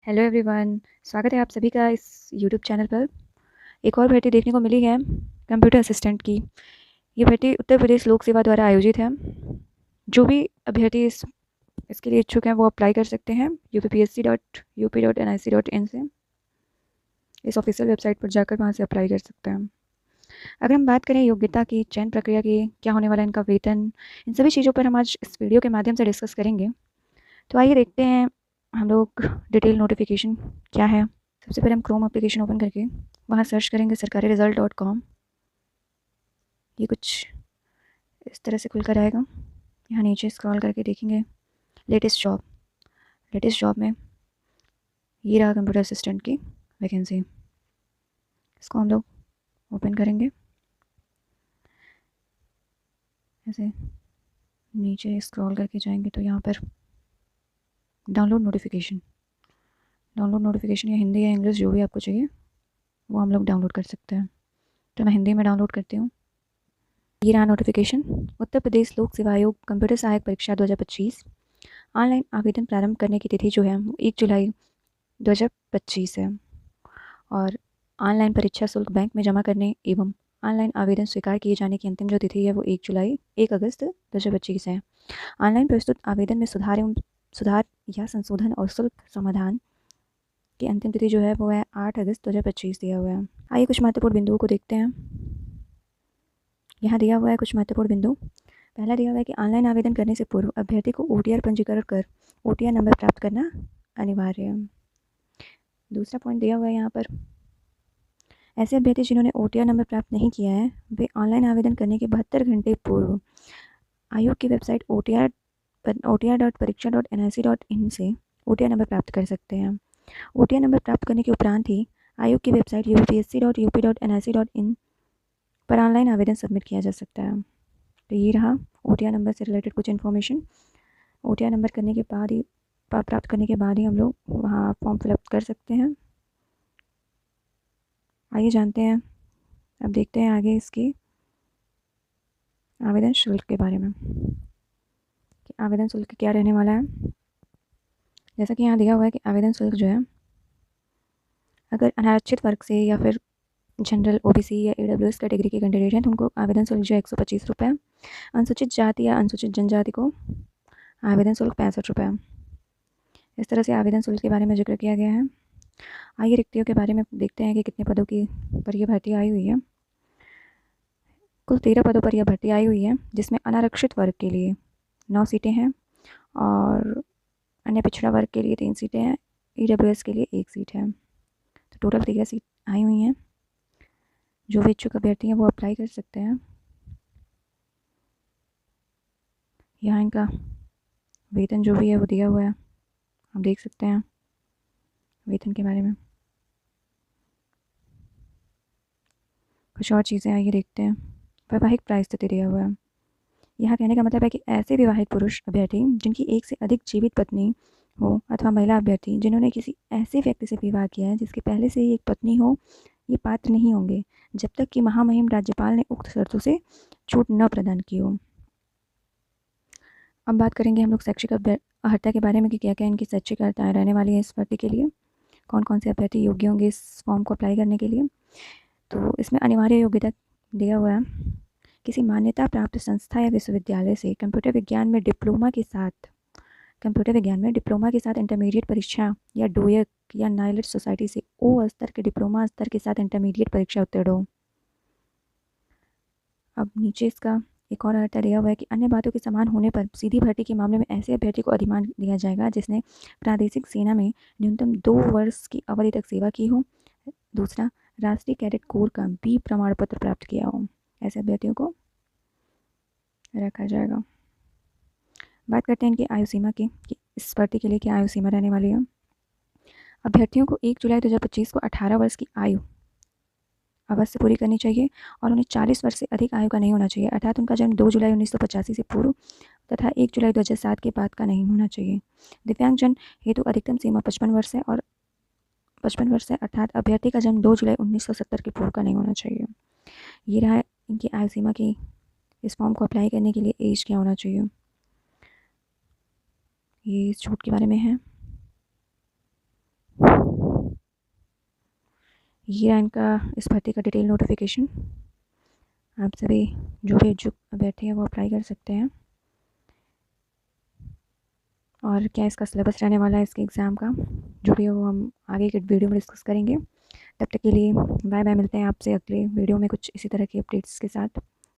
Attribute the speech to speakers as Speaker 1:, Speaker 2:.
Speaker 1: Hello everyone, स्वागत है आप सभी का इस यूट्यूब चैनल पर। एक और भर्ती देखने को मिली है कंप्यूटर असिस्टेंट की। ये भर्ती उत्तर प्रदेश लोक सेवा द्वारा आयोजित है। जो भी अभ्यर्थी इसके लिए इच्छुक हैं वो अप्लाई कर सकते हैं uppsc.up.nic.in से। इस ऑफिशियल वेबसाइट पर जाकर वहाँ से अप्लाई कर सकते हैं। अगर हम बात करें योग्यता की, चयन प्रक्रिया की, क्या होने वाला है इनका वेतन, इन सभी चीज़ों पर हम आज इस वीडियो के माध्यम से डिस्कस करेंगे। तो आइए देखते हैं हम लोग डिटेल नोटिफिकेशन क्या है। सबसे पहले हम क्रोम एप्लीकेशन ओपन करके वहाँ सर्च करेंगे sarkariresult.com। ये कुछ इस तरह से खुल कर आएगा। यहाँ नीचे स्क्रॉल करके देखेंगे लेटेस्ट जॉब में ये रहा कंप्यूटर असिस्टेंट की वैकेंसी। इसको हम लोग ओपन करेंगे। ऐसे नीचे स्क्रॉल करके जाएंगे तो यहाँ पर डाउनलोड नोटिफिकेशन या हिंदी या इंग्लिश जो भी आपको चाहिए वो हम लोग डाउनलोड कर सकते हैं। तो मैं हिंदी में डाउनलोड करती हूँ। ये रहा नोटिफिकेशन। उत्तर प्रदेश लोक सेवा आयोग कंप्यूटर सहायक परीक्षा 2025। ऑनलाइन आवेदन प्रारंभ करने की तिथि जो है वो 1 जुलाई 2025 है। और ऑनलाइन परीक्षा शुल्क बैंक में जमा करने एवं ऑनलाइन आवेदन स्वीकार किए जाने की अंतिम जो तिथि है वो 1 अगस्त 2025 है। ऑनलाइन प्रस्तुत आवेदन में सुधार या संशोधन और शुल्क समाधान की अंतिम तिथि जो है वो है 8 अगस्त 2025 दिया हुआ है। आइए कुछ महत्वपूर्ण बिंदुओं को देखते हैं। यहाँ दिया हुआ है कुछ महत्वपूर्ण बिंदु। पहला दिया हुआ है कि ऑनलाइन आवेदन करने से पूर्व अभ्यर्थी को OTR पंजीकरण कर OTR नंबर प्राप्त करना अनिवार्य है। दूसरा पॉइंट दिया हुआ है यहाँ पर, ऐसे अभ्यर्थी जिन्होंने OTR नंबर प्राप्त नहीं किया है वे ऑनलाइन आवेदन करने के 72 घंटे पूर्व आयोग की वेबसाइट OTR.परीक्षा.nic.in से OTR नंबर प्राप्त कर सकते हैं। OTR नंबर प्राप्त करने के उपरांत ही आयोग की वेबसाइट uppsc.up.nic.in पर ऑनलाइन आवेदन सबमिट किया जा सकता है। तो ये रहा OTR नंबर से रिलेटेड कुछ इन्फॉर्मेशन। OTR नंबर करने के बाद ही प्राप्त करने के बाद ही हम लोग वहाँ फॉर्म फिलअप कर सकते हैं। आइए जानते हैं, अब देखते हैं आगे इसकी आवेदन शुल्क के बारे में कि आवेदन शुल्क क्या रहने वाला है। जैसा कि यहाँ दिया हुआ है कि आवेदन शुल्क जो है अगर अनारक्षित वर्ग से या फिर जनरल OBC या AWS कैटेगरी के कैंडिडेट हैं तो उनको आवेदन शुल्क जो है 125 रुपये। अनुसूचित जाति या अनुसूचित जनजाति को आवेदन शुल्क 65 रुपये। इस तरह से आवेदन शुल्क के बारे में जिक्र किया गया है। आइए रिक्तियों के बारे में देखते हैं कि कितने पदों की पर यह भर्ती आई हुई है। कुल 13 पदों पर यह भर्ती आई हुई है, जिसमें अनारक्षित वर्ग के लिए 9 सीटें हैं और अन्य पिछड़ा वर्ग के लिए 3 सीटें हैं। EWS के लिए 1 सीट है। तो टोटल 13 सीट आई हुई हैं। जो भी इच्छुक अभ्यर्थी हैं वो अप्लाई कर सकते हैं। यहाँ इनका वेतन जो भी है वो दिया हुआ है, आप देख सकते हैं वेतन के बारे में। कुछ और चीज़ें आइए देखते हैं। वैवाहिक प्रायश्चित दिया हुआ है। यहाँ कहने का मतलब है कि ऐसे विवाहित पुरुष अभ्यर्थी जिनकी एक से अधिक जीवित पत्नी हो अथवा महिला अभ्यर्थी जिन्होंने किसी ऐसे व्यक्ति से विवाह किया है जिसके पहले से ही एक पत्नी हो, ये पात्र नहीं होंगे जब तक कि महामहिम राज्यपाल ने उक्त शर्तों से छूट न प्रदान की हो। अब बात करेंगे हम लोग शैक्षिक अर्हता के बारे में कि क्या क्या इनकी शैक्षिक अर्हताएँ रहने वाली हैं इस भर्ती के लिए, कौन कौन से अभ्यर्थी योग्य होंगे इस फॉर्म को अप्लाई करने के लिए। तो इसमें अनिवार्य योग्यता दिया हुआ है, किसी मान्यता प्राप्त संस्था या विश्वविद्यालय से कंप्यूटर विज्ञान में डिप्लोमा के साथ इंटरमीडिएट परीक्षा या डोयक या नाइलेट सोसाइटी से O स्तर के डिप्लोमा स्तर के साथ इंटरमीडिएट परीक्षा उत्तीर्ण हो। अब नीचे इसका एक और अर्थ दिया हुआ है कि अन्य बातों के समान होने पर सीधी भर्ती के मामले में ऐसे अभ्यर्थी को अधिमान दिया जाएगा जिसने प्रादेशिक सेना में न्यूनतम 2 वर्ष की अवधि तक सेवा की हो। दूसरा, राष्ट्रीय कैडेट कोर का B प्रमाण पत्र प्राप्त किया हो। ऐसे अभ्यर्थियों को रखा जाएगा। बात करते हैं इनकी आयु सीमा की कि इस भर्ती के लिए क्या आयु सीमा रहने वाली है। अभ्यर्थियों को 1 जुलाई 2025 को 18 वर्ष की आयु अवश्य पूरी करनी चाहिए और उन्हें 40 वर्ष से अधिक आयु का नहीं होना चाहिए, अर्थात उनका जन्म 2 जुलाई 1985 से पूर्व तथा 1 जुलाई 2007 के बाद का नहीं होना चाहिए। दिव्यांगजन हेतु अधिकतम सीमा 55 वर्ष है और 55 वर्ष है, अर्थात अभ्यर्थी का जन्म 2 जुलाई 1970 के पूर्व का नहीं होना चाहिए। ये रहा इनकी आयु सीमा की इस फॉर्म को अप्लाई करने के लिए एज क्या होना चाहिए। ये इस छूट के बारे में है। ये रहा इनका इस भर्ती का डिटेल नोटिफिकेशन। आप सभी जो भी इच्छुक बैठे हैं वो अप्लाई कर सकते हैं। और क्या इसका सिलेबस रहने वाला है इसके एग्ज़ाम का, जो भी है वो हम आगे के वीडियो में डिस्कस करेंगे। तब तक के लिए बाय बाय, मिलते हैं आपसे अगले वीडियो में कुछ इसी तरह की अपडेट्स के साथ।